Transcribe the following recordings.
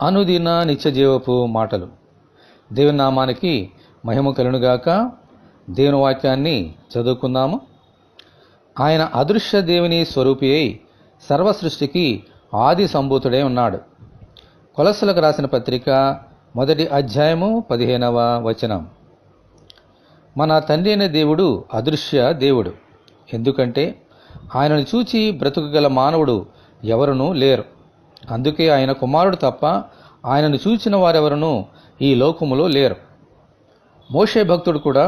అనుదిన నిత్యజీవపు మాటలు. దేవుని నామానికి మహిమ కలుగునుగాక. దేవుని వాక్యాన్ని చదువుకుందాము. ఆయన అదృశ్య దేవుని స్వరూపి అయి సర్వ సృష్టికి ఆది సంభూతుడై ఉన్నాడు. కొలస్సలకు రాసిన పత్రిక 1వ అధ్యాయము 15వ వచనం. మన తండ్రి అయిన దేవుడు అదృశ్య దేవుడు. ఎందుకంటే ఆయనను చూచి బ్రతుకుగల మానవుడు ఎవరునూ లేరు. అందుకే ఆయన కుమారుడు తప్ప ఆయనను చూచిన వారెవరూ ఈ లోకములో లేరు. మోషే భక్తుడు కూడా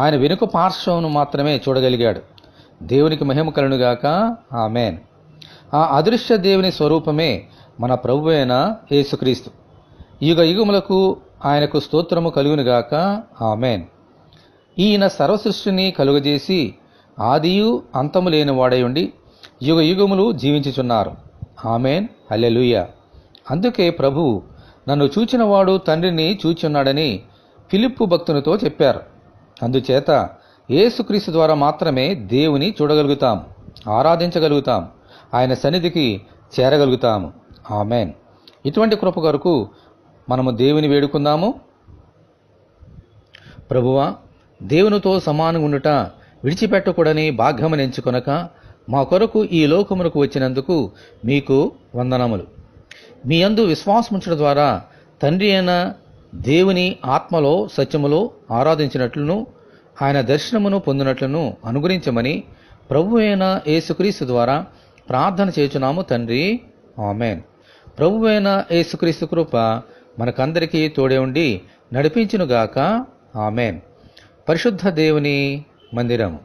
ఆయన వెనుక పార్శ్వమును మాత్రమే చూడగలిగాడు. దేవునికి మహిమ కలుగునుగాక. ఆమేన్. ఆ అదృశ్య దేవుని స్వరూపమే మన ప్రభువు అయిన యేసుక్రీస్తు. యుగ యుగములకు ఆయనకు స్తోత్రము కలుగునుగాక. ఆమేన్. ఈయన సర్వసృష్టిని కలుగజేసి ఆదియు అంతము లేని వాడై ఉండి యుగ యుగములు జీవించుచున్నారు. ఆమేన్. హల్లెలూయా. అందుకే ప్రభువు నన్ను చూచినవాడు తండ్రిని చూచున్నాడని ఫిలిప్పు భక్తునితో చెప్పారు. అందుచేత యేసుక్రీస్తు ద్వారా మాత్రమే దేవుని చూడగలుగుతాం, ఆరాధించగలుగుతాం, ఆయన సన్నిధికి చేరగలుగుతాము. ఆమేన్. ఇటువంటి కృప కొరకు మనము దేవుని వేడుకుందాము. ప్రభువా, దేవునితో సమానంగా ఉండుట విడిచిపెట్టకూడని భాగ్యమును ఎంచుకొనక మా కొరకు ఈ లోకమునకు వచ్చినందుకు మీకు వందనములు. మీ యందు విశ్వాసముంచడం ద్వారా తండ్రి అయిన దేవుని ఆత్మలో సత్యములో ఆరాధించినట్లును ఆయన దర్శనమును పొందినట్లును అనుగ్రహించమని ప్రభువు అయిన యేసుక్రీస్తు ద్వారా ప్రార్థన చేయుచున్నాము తండ్రి. ఆమేన్. ప్రభువు అయిన యేసుక్రీస్తు కృప మనకందరికీ తోడే ఉండి నడిపించునుగాక. ఆమేన్. పరిశుద్ధ దేవుని మందిరము.